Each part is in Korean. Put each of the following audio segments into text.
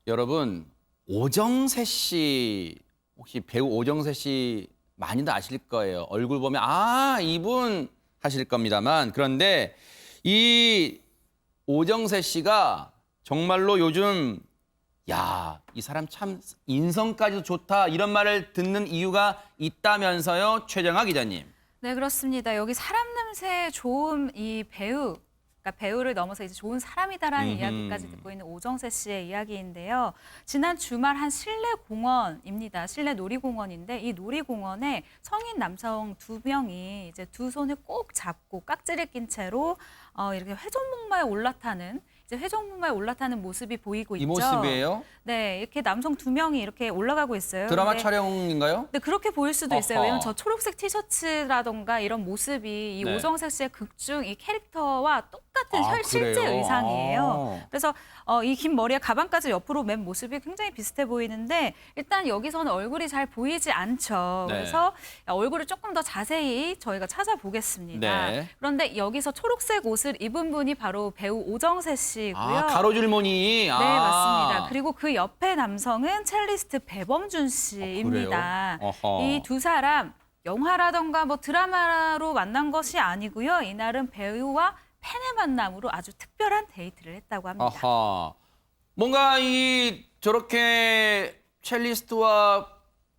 여러분, 오정세 씨 혹시 배우 오정세 씨 많이들 아실 거예요. 얼굴 보면 아, 이분 하실 겁니다만 그런데 이 오정세 씨가 정말로 요즘 야, 이 사람 참 인성까지도 좋다 이런 말을 듣는 이유가 있다면서요, 최정아 기자님. 네, 그렇습니다. 여기 사람 냄새 좋은 이 배우, 그러니까 배우를 넘어서 이제 좋은 사람이다라는 이야기까지 듣고 있는 오정세 씨의 이야기인데요. 지난 주말 한 실내 공원입니다. 실내 놀이공원인데 이 놀이공원에 성인 남성 2명이 이제 두 손을 꼭 잡고 깍지를 낀 채로 이렇게 회전목마에 올라타는 모습이 보이고 있죠. 이 모습이에요? 네, 이렇게 남성 2명이 이렇게 올라가고 있어요. 드라마 근데 촬영인가요? 네, 그렇게 보일 수도 있어요. 어허. 왜냐면 저 초록색 티셔츠라던가 이런 모습이 이 네. 오정세 씨의 극중 이 캐릭터와 똑같은 아, 실제 그래요? 의상이에요. 아. 그래서 이 긴 머리에 가방까지 옆으로 맨 모습이 굉장히 비슷해 보이는데 일단 여기서는 얼굴이 잘 보이지 않죠. 네. 그래서 얼굴을 조금 더 자세히 저희가 찾아보겠습니다. 네. 그런데 여기서 초록색 옷을 입은 분이 바로 배우 오정세 씨고요. 아, 가로줄무늬. 네, 아. 맞습니다. 그리고 그 옆에 남성은 첼리스트 배범준 씨입니다. 그래요? 어허. 이 두 사람 영화라던가 뭐 드라마로 만난 것이 아니고요. 이날은 배우와 팬의 만남으로 아주 특별한 데이트를 했다고 합니다. 아하. 뭔가 이 저렇게 첼리스트와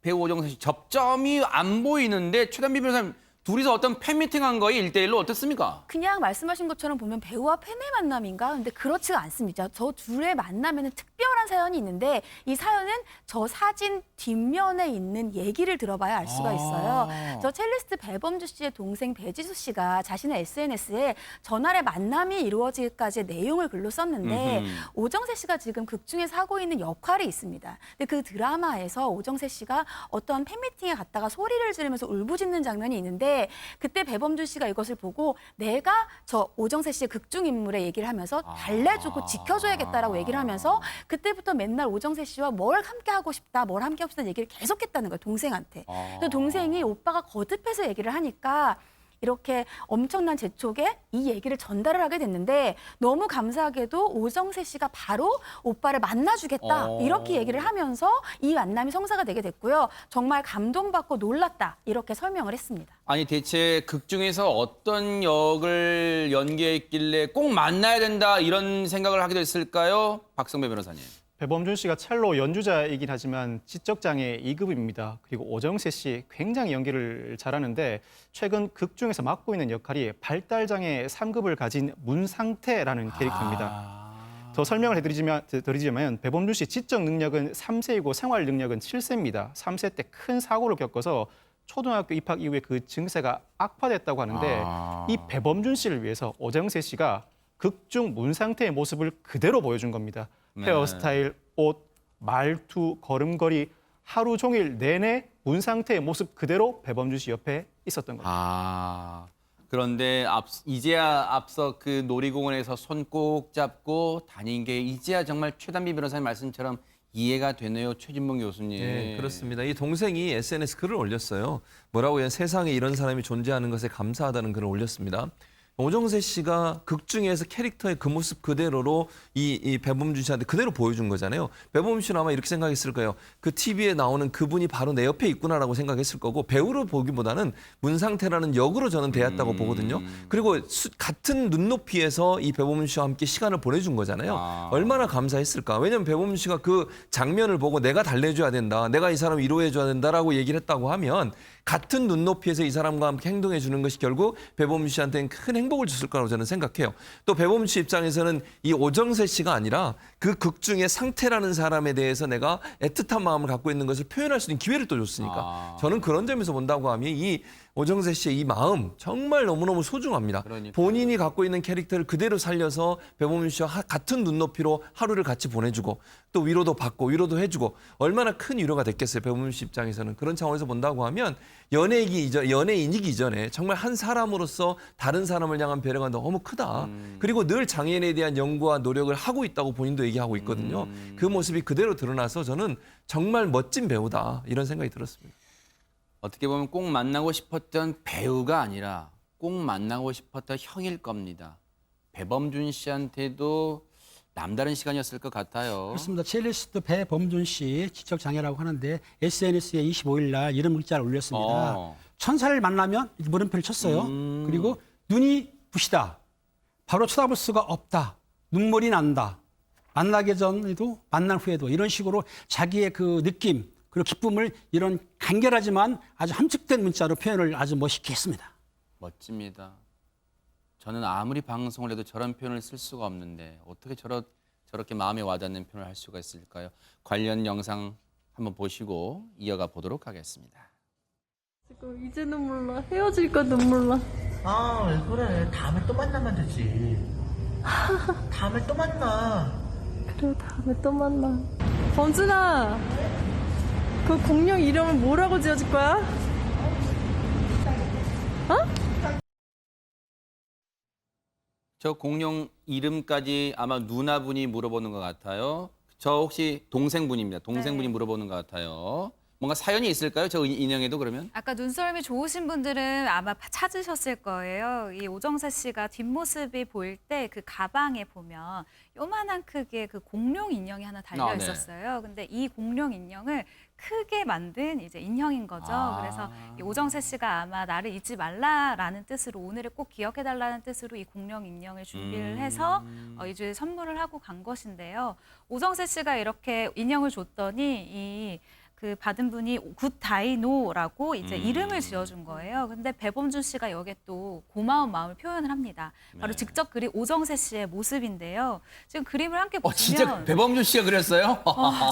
배우 오정세 씨 접점이 안 보이는데 최단비 변호사님 둘이서 어떤 팬미팅한 거에 1대1로 어떻습니까? 그냥 말씀하신 것처럼 보면 배우와 팬의 만남인가? 근데 그렇지가 않습니다. 저 둘의 만남에는 특별한 사연이 있는데 이 사연은 저 사진 뒷면에 있는 얘기를 들어봐야 알 수가 있어요. 저 첼리스트 배범주 씨의 동생 배지수 씨가 자신의 SNS에 전날의 만남이 이루어질까지의 내용을 글로 썼는데 오정세 씨가 지금 극 중에서 하고 있는 역할이 있습니다. 근데 그 드라마에서 오정세 씨가 어떤 팬미팅에 갔다가 소리를 지르면서 울부짖는 장면이 있는데 그때 배범준 씨가 이것을 보고 내가 저 오정세 씨의 극중 인물의 얘기를 하면서 달래주고 지켜줘야겠다라고 얘기를 하면서 그때부터 맨날 오정세 씨와 뭘 함께 하고 싶다, 뭘 함께 하고 싶다는 얘기를 계속했다는 거예요, 동생한테. 그래서 동생이 오빠가 거듭해서 얘기를 하니까 이렇게 엄청난 재촉에 이 얘기를 전달을 하게 됐는데 너무 감사하게도 오정세 씨가 바로 오빠를 만나주겠다 이렇게 얘기를 하면서 이 만남이 성사가 되게 됐고요. 정말 감동받고 놀랐다 이렇게 설명을 했습니다. 아니 대체 극 중에서 어떤 역을 연기했길래 꼭 만나야 된다 이런 생각을 하게 됐을까요? 박성배 변호사님. 배범준 씨가 첼로 연주자이긴 하지만 지적장애 2급입니다. 그리고 오정세 씨 굉장히 연기를 잘하는데 최근 극 중에서 맡고 있는 역할이 발달장애 3급을 가진 문상태라는 캐릭터입니다. 더 설명을 드리자면 배범준 씨 지적 능력은 3세이고 생활 능력은 7세입니다. 3세 때 큰 사고를 겪어서 초등학교 입학 이후에 그 증세가 악화됐다고 하는데 이 배범준 씨를 위해서 오정세 씨가 극중 문상태의 모습을 그대로 보여준 겁니다. 네. 헤어스타일, 옷, 말투, 걸음걸이 하루 종일 내내 문상태의 모습 그대로 배범준 씨 옆에 있었던 겁니다. 아, 그런데 이제야 앞서 그 놀이공원에서 손 꼭 잡고 다닌 게 이제야 정말 최단비 변호사님 말씀처럼 이해가 되네요, 최진봉 교수님. 네, 그렇습니다. 이 동생이 SNS 글을 올렸어요. 뭐라고 해요? 세상에 이런 사람이 존재하는 것에 감사하다는 글을 올렸습니다. 오정세 씨가 극 중에서 캐릭터의 그 모습 그대로로 이 배범준 씨한테 그대로 보여준 거잖아요. 배범준 씨는 아마 이렇게 생각했을 거예요. 그 TV에 나오는 그분이 바로 내 옆에 있구나라고 생각했을 거고 배우로 보기보다는 문상태라는 역으로 저는 대했다고 보거든요. 그리고 같은 눈높이에서 이 배범준 씨와 함께 시간을 보내준 거잖아요. 얼마나 감사했을까. 왜냐하면 배범준 씨가 그 장면을 보고 내가 달래줘야 된다. 내가 이 사람 위로해줘야 된다라고 얘기를 했다고 하면 같은 눈높이에서 이 사람과 함께 행동해 주는 것이 결국 배범준 씨한테는 큰 행복을 줬을 거라고 저는 생각해요. 또 배범준 씨 입장에서는 이 오정세 씨가 아니라 그 극 중에 상태라는 사람에 대해서 내가 애틋한 마음을 갖고 있는 것을 표현할 수 있는 기회를 또 줬으니까 저는 그런 점에서 본다고 하면 이 오정세 씨의 이 마음 정말 너무너무 소중합니다. 그러니까요. 본인이 갖고 있는 캐릭터를 그대로 살려서 배범준 씨와 같은 눈높이로 하루를 같이 보내주고 또 위로도 받고 위로도 해주고 얼마나 큰 위로가 됐겠어요. 배범준 씨 입장에서는. 그런 차원에서 본다고 하면 연예인이기 이전에 정말 한 사람으로서 다른 사람을 향한 배려가 너무 크다. 그리고 늘 장애인에 대한 연구와 노력을 하고 있다고 본인도 얘기하고 있거든요. 그 모습이 그대로 드러나서 저는 정말 멋진 배우다 이런 생각이 들었습니다. 어떻게 보면 꼭 만나고 싶었던 배우가 아니라 꼭 만나고 싶었던 형일 겁니다. 배범준 씨한테도 남다른 시간이었을 것 같아요. 그렇습니다. 첼리스트 배범준 씨 지적 장애라고 하는데 SNS에 25일 날 이런 문자를 올렸습니다. 어. 천사를 만나면 물음표를 쳤어요. 그리고 눈이 부시다. 바로 쳐다볼 수가 없다. 눈물이 난다. 만나기 전에도 만난 후에도 이런 식으로 자기의 그 느낌 그리고 기쁨을 이런 간결하지만 아주 함축된 문자로 표현을 아주 멋있게 했습니다. 멋집니다. 저는 아무리 방송을 해도 저런 표현을 쓸 수가 없는데 어떻게 저렇게 마음에 와닿는 표현을 할 수가 있을까요? 관련 영상 한번 보시고 이어가 보도록 하겠습니다. 지금 이제는 몰라. 헤어질까도 몰라. 아, 왜 그래. 다음에 또 만나면 되지. 다음에 또 만나. 그래, 다음에 또 만나. 범준아, 그 공룡 이름을 뭐라고 지어줄 거야? 저 공룡 이름까지 아마 누나분이 물어보는 것 같아요. 저 혹시 동생분입니다. 동생분이 네. 물어보는 것 같아요. 뭔가 사연이 있을까요? 저 인형에도 그러면? 아까 눈썰미 좋으신 분들은 아마 찾으셨을 거예요. 이 오정세 씨가 뒷모습이 보일 때 그 가방에 보면 요만한 크기의 그 공룡 인형이 하나 달려 네. 있었어요. 근데 이 공룡 인형을 크게 만든 이제 인형인 거죠. 아. 그래서 이 오정세 씨가 아마 나를 잊지 말라라는 뜻으로 오늘을 꼭 기억해달라는 뜻으로 이 공룡 인형을 준비를 해서 이 주에 선물을 하고 간 것인데요. 오정세 씨가 이렇게 인형을 줬더니 그 받은 분이 굿다이노라고 이제 이름을 지어준 거예요. 근데 배범준 씨가 여기에 또 고마운 마음을 표현을 합니다. 바로 네. 직접 그린 오정세 씨의 모습인데요. 지금 그림을 함께 보시면 진짜 배범준 씨가 그렸어요?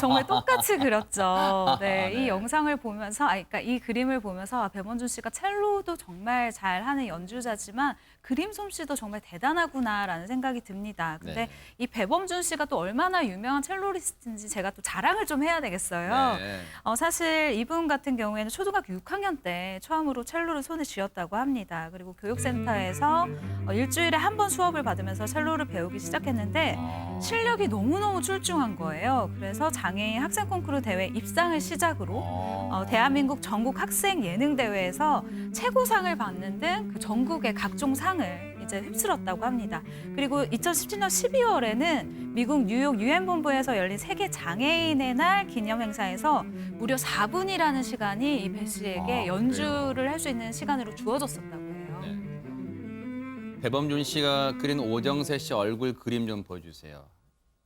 정말 똑같이 그렸죠. 네, 네. 이 영상을 보면서, 그러니까 이 그림을 보면서 배범준 씨가 첼로도 정말 잘하는 연주자지만 그림 솜씨도 정말 대단하구나라는 생각이 듭니다. 근데 네. 이 배범준 씨가 또 얼마나 유명한 첼로리스트인지 제가 또 자랑을 좀 해야 되겠어요. 네. 사실 이분 같은 경우에는 초등학교 6학년 때 처음으로 첼로를 손에 쥐었다고 합니다. 그리고 교육센터에서 일주일에 한 번 수업을 받으면서 첼로를 배우기 시작했는데 실력이 너무너무 출중한 거예요. 그래서 장애인 학생 콩쿠르 대회 입상을 시작으로 대한민국 전국 학생 예능 대회에서 최고상을 받는 등 그 전국의 각종 상을 이제 휩쓸었다고 합니다. 그리고 2017년 12월에는 미국 뉴욕 유엔 본부에서 열린 세계 장애인의 날 기념 행사에서 무려 4분이라는 시간이 이 배 씨에게 연주를 할 수 있는 시간으로 주어졌었다고 해요. 네. 배범준 씨가 그린 오정세 씨 얼굴 그림 좀 보여주세요.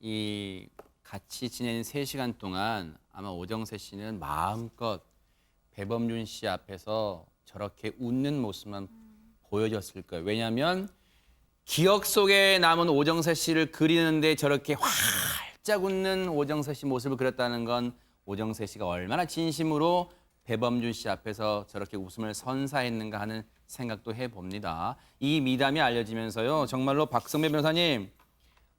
이 같이 지낸 3시간 동안 아마 오정세 씨는 마음껏 배범준 씨 앞에서 저렇게 웃는 모습만 보여줬을 거예요. 왜냐하면 기억 속에 남은 오정세 씨를 그리는데 저렇게 활짝 웃는 오정세 씨 모습을 그렸다는 건 오정세 씨가 얼마나 진심으로 배범준 씨 앞에서 저렇게 웃음을 선사했는가 하는 생각도 해봅니다. 이 미담이 알려지면서요. 정말로 박성배 변호사님,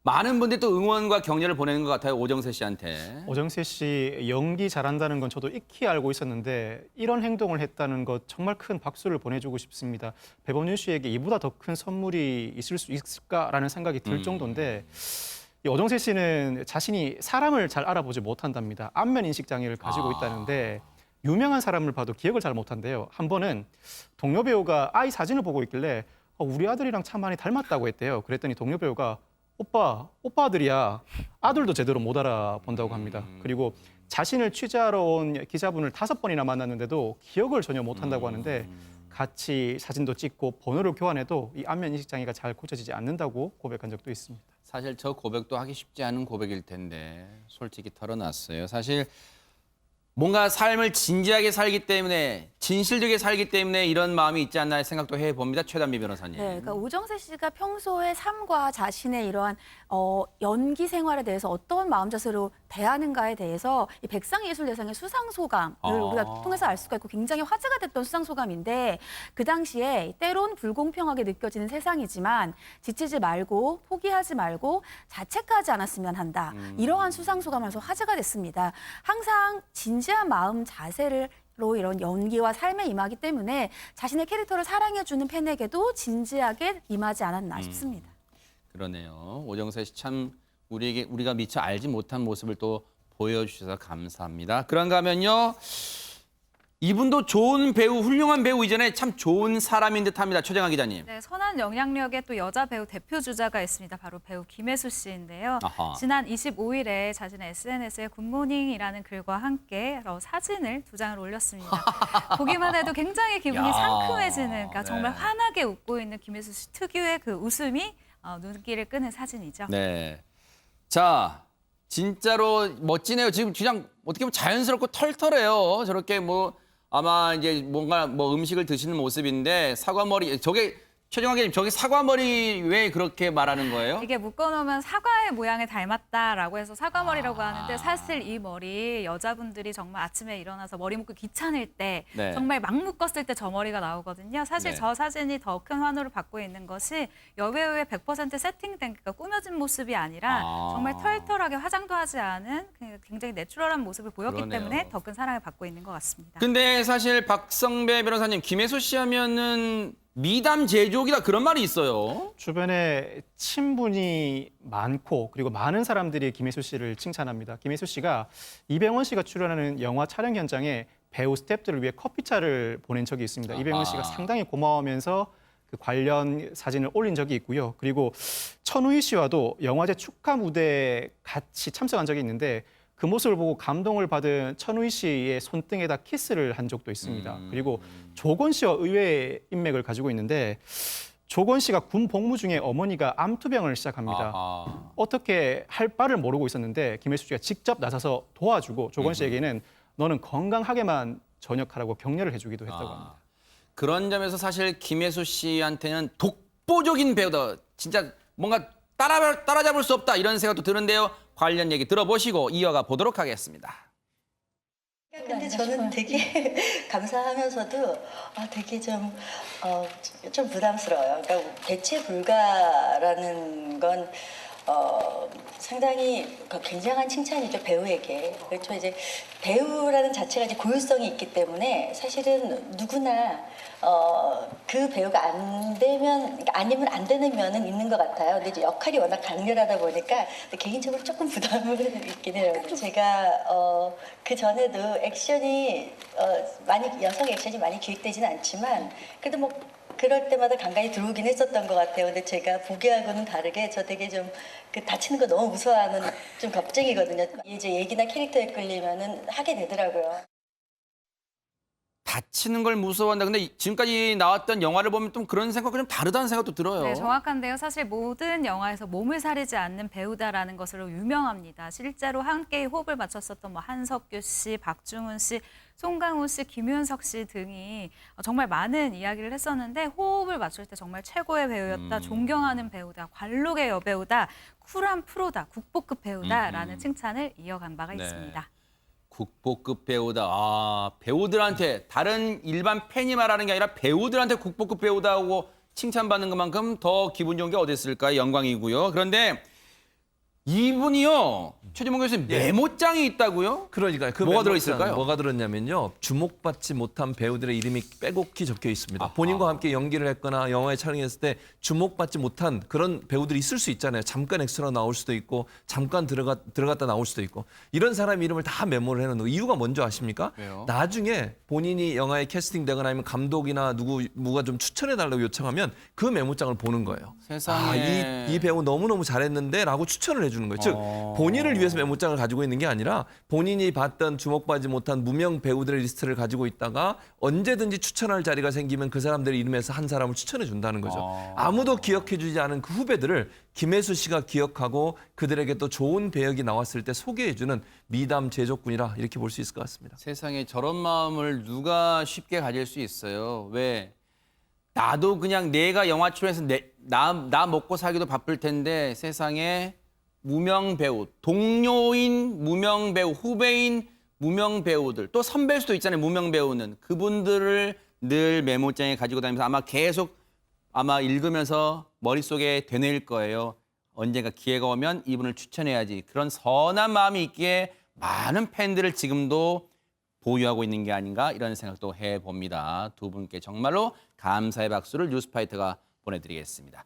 많은 분들이 또 응원과 격려를 보내는 것 같아요. 오정세 씨한테. 오정세 씨 연기 잘한다는 건 저도 익히 알고 있었는데 이런 행동을 했다는 것 정말 큰 박수를 보내주고 싶습니다. 배범준 씨에게 이보다 더 큰 선물이 있을 수 있을까라는 생각이 들 정도인데 이 오정세 씨는 자신이 사람을 잘 알아보지 못한답니다. 안면 인식 장애를 가지고 있다는데 유명한 사람을 봐도 기억을 잘 못한대요. 한 번은 동료 배우가 아이 사진을 보고 있길래 우리 아들이랑 참 많이 닮았다고 했대요. 그랬더니 동료 배우가 오빠 아들이야. 아들도 제대로 못 알아본다고 합니다. 그리고 자신을 취재하러 온 기자분을 5번이나 만났는데도 기억을 전혀 못한다고 하는데 같이 사진도 찍고 번호를 교환해도 이 안면 인식 장애가 잘 고쳐지지 않는다고 고백한 적도 있습니다. 사실 저 고백도 하기 쉽지 않은 고백일 텐데 솔직히 털어놨어요. 사실 뭔가 삶을 진지하게 살기 때문에 진실되게 살기 때문에 이런 마음이 있지 않나 생각도 해봅니다. 최단비 변호사님. 네, 그러니까 오정세 씨가 평소에 삶과 자신의 이러한 연기 생활에 대해서 어떤 마음자세로 대하는가에 대해서 이 백상예술대상의 수상소감을 우리가 통해서 알 수가 있고 굉장히 화제가 됐던 수상소감인데 그 당시에 때론 불공평하게 느껴지는 세상이지만 지치지 말고 포기하지 말고 자책하지 않았으면 한다. 이러한 수상소감에서 화제가 됐습니다. 항상 진지한 마음 자세를 로 이런 연기와 삶에 임하기 때문에 자신의 캐릭터를 사랑해주는 팬에게도 진지하게 임하지 않았나 싶습니다. 그러네요. 오정세 씨 참 우리가 미처 알지 못한 모습을 또 보여주셔서 감사합니다. 그런가 하면요. 이분도 좋은 배우, 훌륭한 배우 이전에 참 좋은 사람인 듯합니다. 최정아 기자님. 네, 선한 영향력의 또 여자 배우 대표 주자가 있습니다. 바로 배우 김혜수 씨인데요. 아하. 지난 25일에 자신의 SNS에 굿모닝이라는 글과 함께 사진을 2장을 올렸습니다. 보기만 해도 굉장히 기분이 야, 상큼해지는, 그러니까 정말 네. 환하게 웃고 있는 김혜수 씨 특유의 그 웃음이 눈길을 끄는 사진이죠. 네. 자, 진짜로 멋지네요. 지금 그냥 어떻게 보면 자연스럽고 털털해요. 저렇게 뭐 아마 이제 뭔가 뭐 음식을 드시는 모습인데 사과머리 저게 최정아 기자님 저게 사과머리 왜 그렇게 말하는 거예요? 이게 묶어놓으면 사과의 모양을 닮았다라고 해서 사과머리라고 하는데 사실 이 머리 여자분들이 정말 아침에 일어나서 머리 묶기 귀찮을 때 네. 정말 막 묶었을 때 저 머리가 나오거든요. 사실 네. 저 사진이 더 큰 환호를 받고 있는 것이 여배우의 100% 세팅된 그러니까 꾸며진 모습이 아니라 정말 털털하게 화장도 하지 않은 굉장히 내추럴한 모습을 보였기 그러네요. 때문에 더 큰 사랑을 받고 있는 것 같습니다. 근데 사실 박성배 변호사님 김혜수 씨 하면은 미담 제조기다 그런 말이 있어요. 주변에 친분이 많고 그리고 많은 사람들이 김혜수 씨를 칭찬합니다. 김혜수 씨가 이병헌 씨가 출연하는 영화 촬영 현장에 배우 스태프들을 위해 커피차를 보낸 적이 있습니다. 이병헌 씨가 상당히 고마워하면서 그 관련 사진을 올린 적이 있고요. 그리고 천우희 씨와도 영화제 축하 무대에 같이 참석한 적이 있는데 그 모습을 보고 감동을 받은 천우희 씨의 손등에다 키스를 한 적도 있습니다. 그리고 조건 씨와 의외의 인맥을 가지고 있는데 조건 씨가 군 복무 중에 어머니가 암투병을 시작합니다. 아하. 어떻게 할 바를 모르고 있었는데 김혜수 씨가 직접 나서서 도와주고 조건 씨에게는 너는 건강하게만 전역하라고 격려를 해주기도 했다고 합니다. 그런 점에서 사실 김혜수 씨한테는 독보적인 배우다. 진짜 뭔가 따라잡을 수 없다 이런 생각도 드는데요. 관련 얘기 들어보시고 이어가 보도록 하겠습니다. 근데 저는 되게 감사하면서도 되게 좀 부담스러워요. 그러니까 대체 불가라는 건 상당히 굉장한 칭찬이죠, 배우에게. 그렇죠. 이제 배우라는 자체가 이제 고유성이 있기 때문에 사실은 누구나 그 배우가 안 되면, 그러니까 아니면 안 되는 면은 있는 것 같아요. 근데 이제 역할이 워낙 강렬하다 보니까 개인적으로 조금 부담을 있긴 해요. 제가 그 전에도 액션이 여성 액션이 많이 기획되지는 않지만 그래도 뭐 그럴 때마다 간간히 들어오긴 했었던 것 같아요. 근데 제가 보기하고는 다르게 저 되게 좀 그 다치는 거 너무 무서워하는 좀 겁쟁이거든요. 이제 얘기나 캐릭터에 끌리면은 하게 되더라고요. 다치는 걸 무서워한다. 근데 지금까지 나왔던 영화를 보면 좀 그런 생각과 좀 다르다는 생각도 들어요. 네, 정확한데요. 사실 모든 영화에서 몸을 사리지 않는 배우다라는 것으로 유명합니다. 실제로 함께 호흡을 맞췄었던 뭐 한석규 씨, 박중훈 씨, 송강호 씨, 김윤석 씨 등이 정말 많은 이야기를 했었는데 호흡을 맞출 때 정말 최고의 배우였다, 존경하는 배우다, 관록의 여배우다, 쿨한 프로다, 국보급 배우다라는 칭찬을 이어간 바가 네. 있습니다. 국보급 배우다. 아, 배우들한테 다른 일반 팬이 말하는 게 아니라 배우들한테 국보급 배우다고 칭찬받는 것만큼 더 기분 좋은 게 어디 있을까요? 영광이고요. 그런데 이분이요. 최진봉 교수님 메모장이 있다고요? 그러니까 그 뭐가 메모장 들어있을까요? 뭐가 들었냐면요. 주목받지 못한 배우들의 이름이 빼곡히 적혀 있습니다. 본인과 함께 연기를 했거나 영화에 촬영했을 때 주목받지 못한 그런 배우들이 있을 수 있잖아요. 잠깐 엑스트라 나올 수도 있고 잠깐 들어갔다 나올 수도 있고 이런 사람 이름을 다 메모를 해놓는 이유가 뭔지 아십니까? 왜요? 나중에 본인이 영화에 캐스팅되거나 아니면 감독이나 누가 좀 추천해달라고 요청하면 그 메모장을 보는 거예요. 세상에. 이 배우 너무너무 잘했는데 라고 추천을 해주는 거예요. 즉 본인을 위해서 메모장을 가지고 있는 게 아니라 본인이 봤던 주목받지 못한 무명 배우들의 리스트를 가지고 있다가 언제든지 추천할 자리가 생기면 그 사람들의 이름에서 한 사람을 추천해 준다는 거죠. 아무도 기억해 주지 않은 그 후배들을 김혜수 씨가 기억하고 그들에게 또 좋은 배역이 나왔을 때 소개해 주는 미담 제조꾼이라 이렇게 볼 수 있을 것 같습니다. 세상에 저런 마음을 누가 쉽게 가질 수 있어요. 왜? 나도 그냥 내가 영화 출연해서 나 먹고 살기도 바쁠 텐데 세상에 무명 배우, 동료인 무명 배우, 후배인 무명 배우들, 또 선배일 수도 있잖아요. 무명 배우는. 그분들을 늘 메모장에 가지고 다니면서 아마 계속 읽으면서 머릿속에 되뇌일 거예요. 언젠가 기회가 오면 이분을 추천해야지. 그런 선한 마음이 있기에 많은 팬들을 지금도 보유하고 있는 게 아닌가 이런 생각도 해봅니다. 두 분께 정말로 감사의 박수를 뉴스파이터가 보내드리겠습니다.